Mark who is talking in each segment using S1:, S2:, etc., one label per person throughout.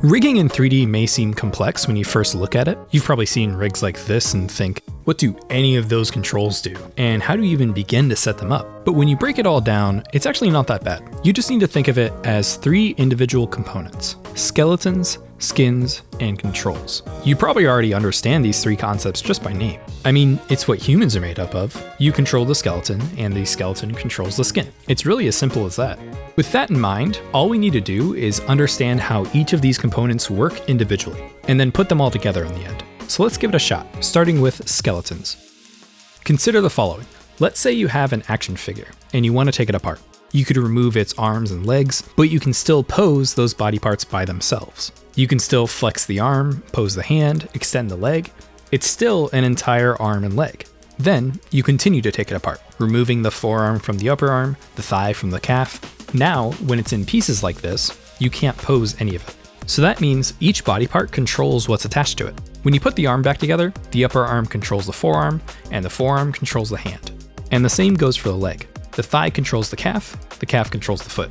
S1: Rigging in 3D may seem complex when you first look at it. You've probably seen rigs like this and think, what do any of those controls do? And how do you even begin to set them up? But when you break it all down, it's actually not that bad. You just need to think of it as 3 individual components: skeletons, skins, and controls. You probably already understand these 3 concepts just by name. I mean, it's what humans are made up of. You control the skeleton, and the skeleton controls the skin. It's really as simple as that. With that in mind, all we need to do is understand how each of these components work individually, and then put them all together in the end. So let's give it a shot, starting with skeletons. Consider the following. Let's say you have an action figure, and you want to take it apart. You could remove its arms and legs, but you can still pose those body parts by themselves. You can still flex the arm, pose the hand, extend the leg. It's still an entire arm and leg. Then you continue to take it apart, removing the forearm from the upper arm, the thigh from the calf. Now, when it's in pieces like this, you can't pose any of it. So that means each body part controls what's attached to it. When you put the arm back together, the upper arm controls the forearm, and the forearm controls the hand. And the same goes for the leg. The thigh controls the calf controls the foot.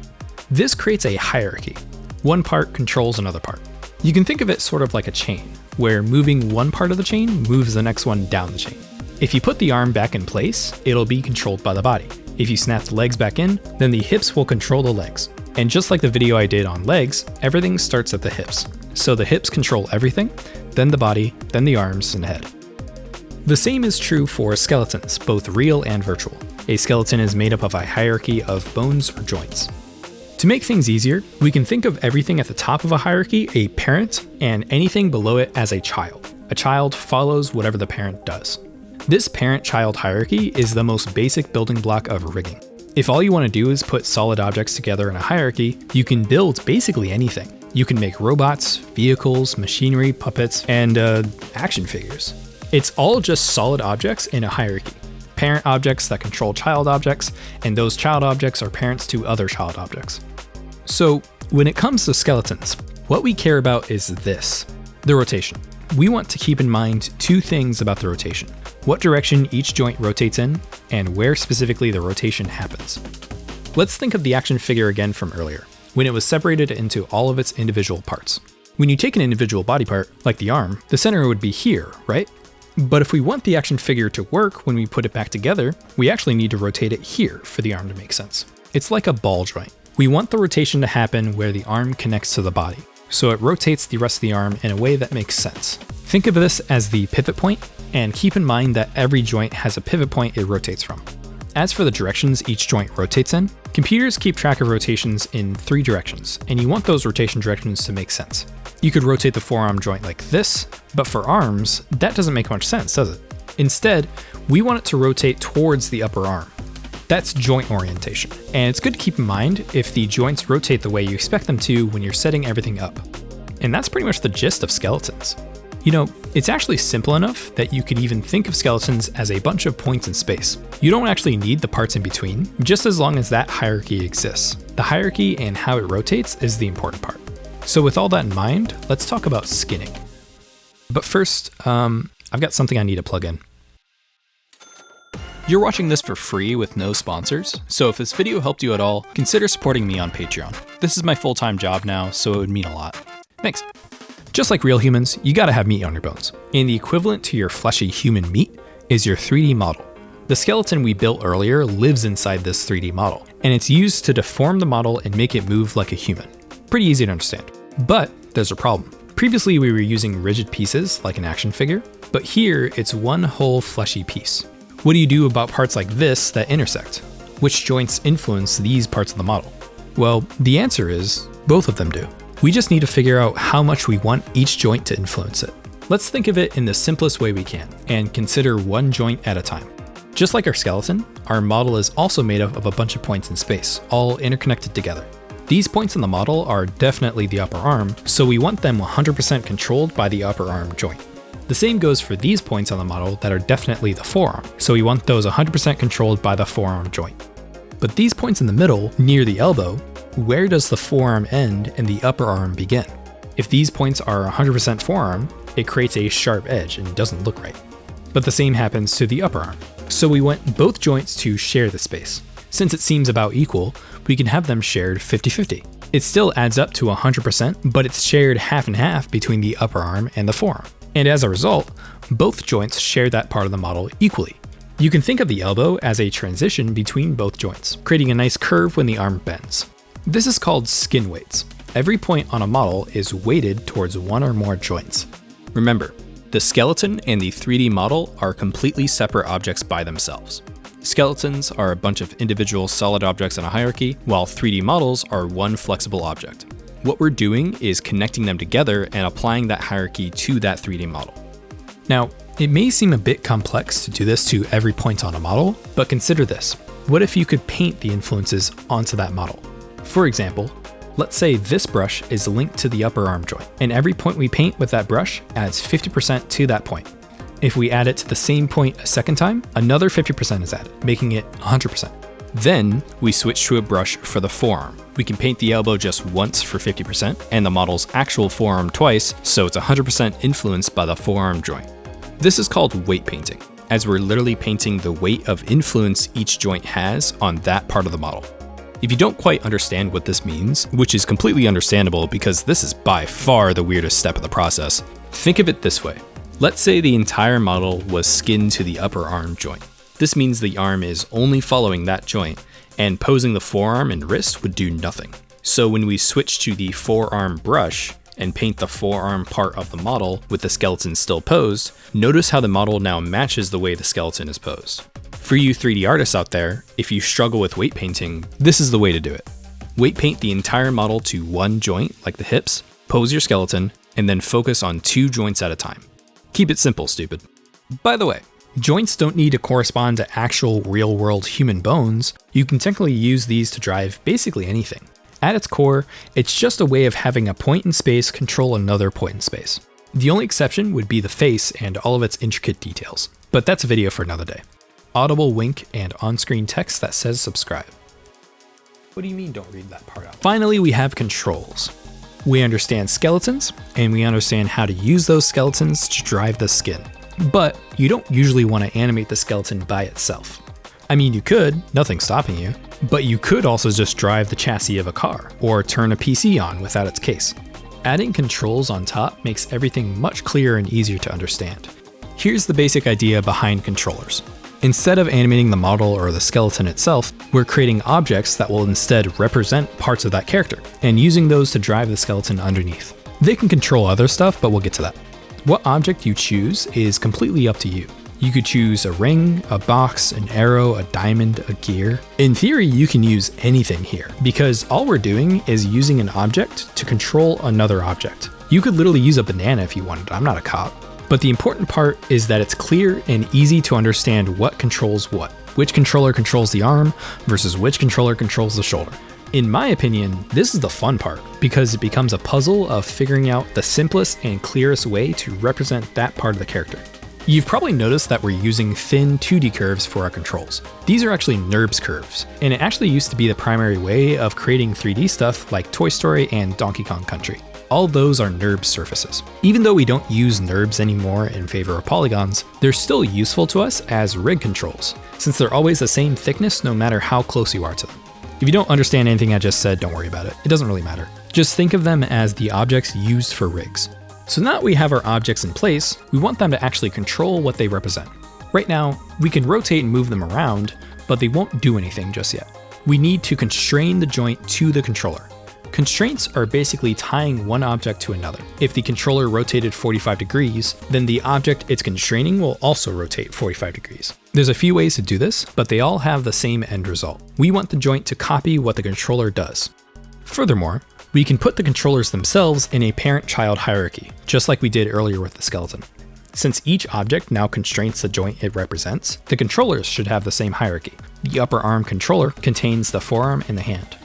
S1: This creates a hierarchy. One part controls another part. You can think of it sort of like a chain, where moving one part of the chain moves the next one down the chain. If you put the arm back in place, it'll be controlled by the body. If you snap the legs back in, then the hips will control the legs. And just like the video I did on legs, everything starts at the hips. So the hips control everything, then the body, then the arms and head. The same is true for skeletons, both real and virtual. A skeleton is made up of a hierarchy of bones or joints. To make things easier, we can think of everything at the top of a hierarchy a parent, and anything below it as a child. A child follows whatever the parent does. This parent-child hierarchy is the most basic building block of rigging. If all you want to do is put solid objects together in a hierarchy, you can build basically anything. You can make robots, vehicles, machinery, puppets, and action figures. It's all just solid objects in a hierarchy. Parent objects that control child objects, and those child objects are parents to other child objects. So when it comes to skeletons, what we care about is this: the rotation. We want to keep in mind 2 things about the rotation: what direction each joint rotates in, and where specifically the rotation happens. Let's think of the action figure again from earlier, when it was separated into all of its individual parts. When you take an individual body part, like the arm, the center would be here, right? But if we want the action figure to work when we put it back together, we actually need to rotate it here for the arm to make sense. It's like a ball joint. We want the rotation to happen where the arm connects to the body, so it rotates the rest of the arm in a way that makes sense. Think of this as the pivot point, and keep in mind that every joint has a pivot point it rotates from. As for the directions each joint rotates in, computers keep track of rotations in 3 directions, and you want those rotation directions to make sense. You could rotate the forearm joint like this, but for arms, that doesn't make much sense, does it? Instead, we want it to rotate towards the upper arm. That's joint orientation, and it's good to keep in mind if the joints rotate the way you expect them to when you're setting everything up. And that's pretty much the gist of skeletons. You know, it's actually simple enough that you could even think of skeletons as a bunch of points in space. You don't actually need the parts in between, just as long as that hierarchy exists. The hierarchy and how it rotates is the important part. So with all that in mind, let's talk about skinning. But first, I've got something I need to plug in. You're watching this for free with no sponsors, so if this video helped you at all, consider supporting me on Patreon. This is my full-time job now, so it would mean a lot. Thanks. Just like real humans, you gotta have meat on your bones. And the equivalent to your fleshy human meat is your 3D model. The skeleton we built earlier lives inside this 3D model, and it's used to deform the model and make it move like a human. Pretty easy to understand. But there's a problem. Previously we were using rigid pieces like an action figure, but here it's one whole fleshy piece. What do you do about parts like this that intersect? Which joints influence these parts of the model? Well, the answer is both of them do. We just need to figure out how much we want each joint to influence it. Let's think of it in the simplest way we can and consider one joint at a time. Just like our skeleton, our model is also made up of a bunch of points in space, all interconnected together. These points in the model are definitely the upper arm, so we want them 100% controlled by the upper arm joint. The same goes for these points on the model that are definitely the forearm, so we want those 100% controlled by the forearm joint. But these points in the middle, near the elbow, where does the forearm end and the upper arm begin? If these points are 100% forearm, it creates a sharp edge and doesn't look right. But the same happens to the upper arm. So we want both joints to share the space. Since it seems about equal, we can have them shared 50-50. It still adds up to 100%, but it's shared half and half between the upper arm and the forearm. And as a result, both joints share that part of the model equally. You can think of the elbow as a transition between both joints, creating a nice curve when the arm bends. This is called skin weights. Every point on a model is weighted towards one or more joints. Remember, the skeleton and the 3D model are completely separate objects by themselves. Skeletons are a bunch of individual solid objects in a hierarchy, while 3D models are one flexible object. What we're doing is connecting them together and applying that hierarchy to that 3D model. Now, it may seem a bit complex to do this to every point on a model, but consider this. What if you could paint the influences onto that model? For example, let's say this brush is linked to the upper arm joint, and every point we paint with that brush adds 50% to that point. If we add it to the same point a second time, another 50% is added, making it 100%. Then we switch to a brush for the forearm. We can paint the elbow just once for 50% and the model's actual forearm twice, so it's 100% influenced by the forearm joint. This is called weight painting, as we're literally painting the weight of influence each joint has on that part of the model. If you don't quite understand what this means, which is completely understandable because this is by far the weirdest step of the process, think of it this way. Let's say the entire model was skinned to the upper arm joint. This means the arm is only following that joint, and posing the forearm and wrist would do nothing. So when we switch to the forearm brush and paint the forearm part of the model with the skeleton still posed, notice how the model now matches the way the skeleton is posed. For you 3D artists out there, if you struggle with weight painting, this is the way to do it. Weight paint the entire model to one joint, like the hips, pose your skeleton, and then focus on 2 joints at a time. Keep it simple, stupid. By the way, joints don't need to correspond to actual real-world human bones. You can technically use these to drive basically anything. At its core, it's just a way of having a point in space control another point in space. The only exception would be the face and all of its intricate details, but that's a video for another day. Audible wink and on-screen text that says subscribe. What do you mean don't read that part out? Finally, we have controls. We understand skeletons, and we understand how to use those skeletons to drive the skin. But you don't usually want to animate the skeleton by itself. I mean, you could, nothing's stopping you, but you could also just drive the chassis of a car, or turn a PC on without its case. Adding controls on top makes everything much clearer and easier to understand. Here's the basic idea behind controllers. Instead of animating the model or the skeleton itself, we're creating objects that will instead represent parts of that character, and using those to drive the skeleton underneath. They can control other stuff, but we'll get to that. What object you choose is completely up to you. You could choose a ring, a box, an arrow, a diamond, a gear. In theory, you can use anything here, because all we're doing is using an object to control another object. You could literally use a banana if you wanted, I'm not a cop. But the important part is that it's clear and easy to understand what controls what. Which controller controls the arm versus which controller controls the shoulder. In my opinion, this is the fun part, because it becomes a puzzle of figuring out the simplest and clearest way to represent that part of the character. You've probably noticed that we're using thin 2D curves for our controls. These are actually NURBS curves, and it actually used to be the primary way of creating 3D stuff like Toy Story and Donkey Kong Country. All those are NURBS surfaces. Even though we don't use NURBS anymore in favor of polygons, they're still useful to us as rig controls, since they're always the same thickness no matter how close you are to them. If you don't understand anything I just said, don't worry about it. It doesn't really matter. Just think of them as the objects used for rigs. So now that we have our objects in place, we want them to actually control what they represent. Right now, we can rotate and move them around, but they won't do anything just yet. We need to constrain the joint to the controller. Constraints are basically tying one object to another. If the controller rotated 45 degrees, then the object it's constraining will also rotate 45 degrees. There's a few ways to do this, but they all have the same end result. We want the joint to copy what the controller does. Furthermore, we can put the controllers themselves in a parent-child hierarchy, just like we did earlier with the skeleton. Since each object now constrains the joint it represents, the controllers should have the same hierarchy. The upper arm controller contains the forearm and the hand.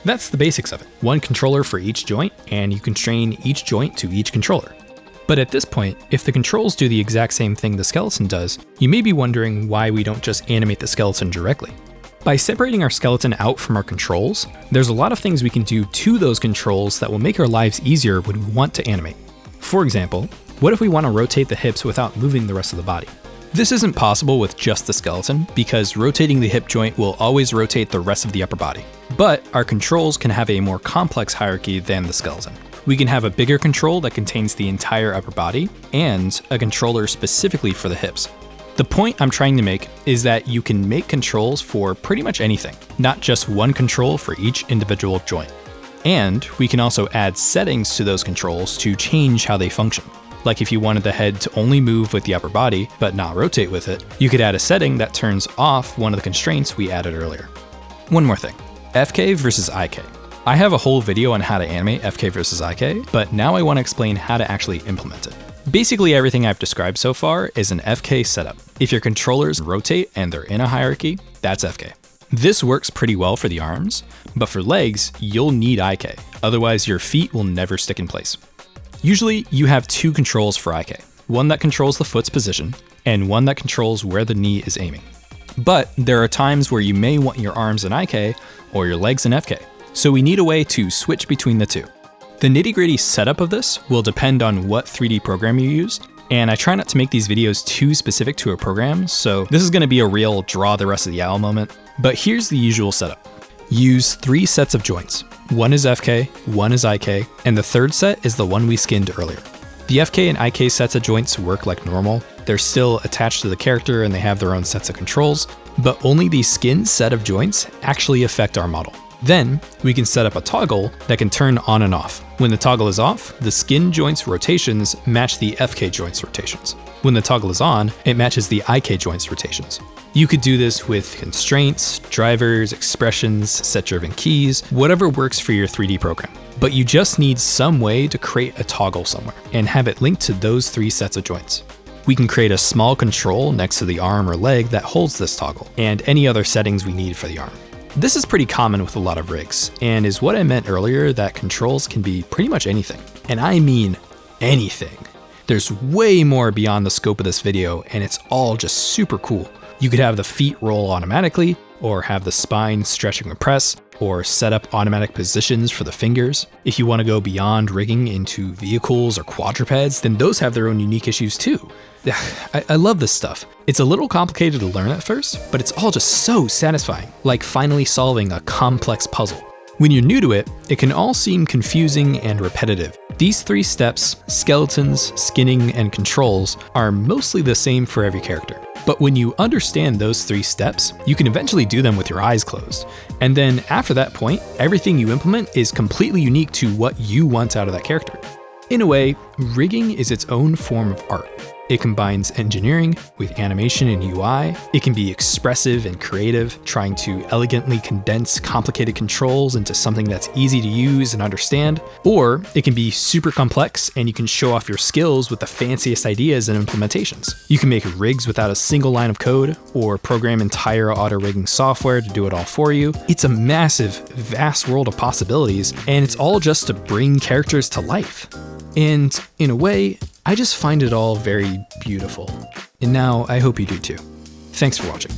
S1: That's the basics of it. One controller for each joint, and you constrain each joint to each controller. But at this point, if the controls do the exact same thing the skeleton does, you may be wondering why we don't just animate the skeleton directly. By separating our skeleton out from our controls, there's a lot of things we can do to those controls that will make our lives easier when we want to animate. For example, what if we want to rotate the hips without moving the rest of the body? This isn't possible with just the skeleton because rotating the hip joint will always rotate the rest of the upper body. But our controls can have a more complex hierarchy than the skeleton. We can have a bigger control that contains the entire upper body and a controller specifically for the hips. The point I'm trying to make is that you can make controls for pretty much anything, not just one control for each individual joint. And we can also add settings to those controls to change how they function. Like if you wanted the head to only move with the upper body, but not rotate with it, you could add a setting that turns off one of the constraints we added earlier. One more thing, FK versus IK. I have a whole video on how to animate FK versus IK, but now I want to explain how to actually implement it. Basically everything I've described so far is an FK setup. If your controllers rotate and they're in a hierarchy, that's FK. This works pretty well for the arms, but for legs, you'll need IK, otherwise your feet will never stick in place. Usually you have two controls for IK, one that controls the foot's position and one that controls where the knee is aiming. But there are times where you may want your arms in IK or your legs in FK, so we need a way to switch between the two. The nitty-gritty setup of this will depend on what 3D program you use, and I try not to make these videos too specific to a program, so this is going to be a real draw the rest of the owl moment. But here's the usual setup. Use 3 sets of joints. One is FK, one is IK, and the third set is the one we skinned earlier. The FK and IK sets of joints work like normal. They're still attached to the character and they have their own sets of controls, but only the skinned set of joints actually affect our model. Then we can set up a toggle that can turn on and off. When the toggle is off, the skin joints rotations match the FK joints rotations. When the toggle is on, it matches the IK joints rotations. You could do this with constraints, drivers, expressions, set-driven keys, whatever works for your 3D program. But you just need some way to create a toggle somewhere and have it linked to those 3 sets of joints. We can create a small control next to the arm or leg that holds this toggle and any other settings we need for the arm. This is pretty common with a lot of rigs, and is what I meant earlier that controls can be pretty much anything. And I mean anything. There's way more beyond the scope of this video, and it's all just super cool. You could have the feet roll automatically, or have the spine stretch and compress, or set up automatic positions for the fingers. If you want to go beyond rigging into vehicles or quadrupeds, then those have their own unique issues too. I love this stuff. It's a little complicated to learn at first, but it's all just so satisfying, like finally solving a complex puzzle. When you're new to it, it can all seem confusing and repetitive. These 3 steps, skeletons, skinning, and controls, are mostly the same for every character. But when you understand those 3 steps, you can eventually do them with your eyes closed. And then after that point, everything you implement is completely unique to what you want out of that character. In a way, rigging is its own form of art. It combines engineering with animation and UI. It can be expressive and creative, trying to elegantly condense complicated controls into something that's easy to use and understand. Or it can be super complex and you can show off your skills with the fanciest ideas and implementations. You can make rigs without a single line of code, or program entire auto rigging software to do it all for you. It's a massive, vast world of possibilities, and it's all just to bring characters to life. And in a way, I just find it all very beautiful. And now I hope you do too. Thanks for watching.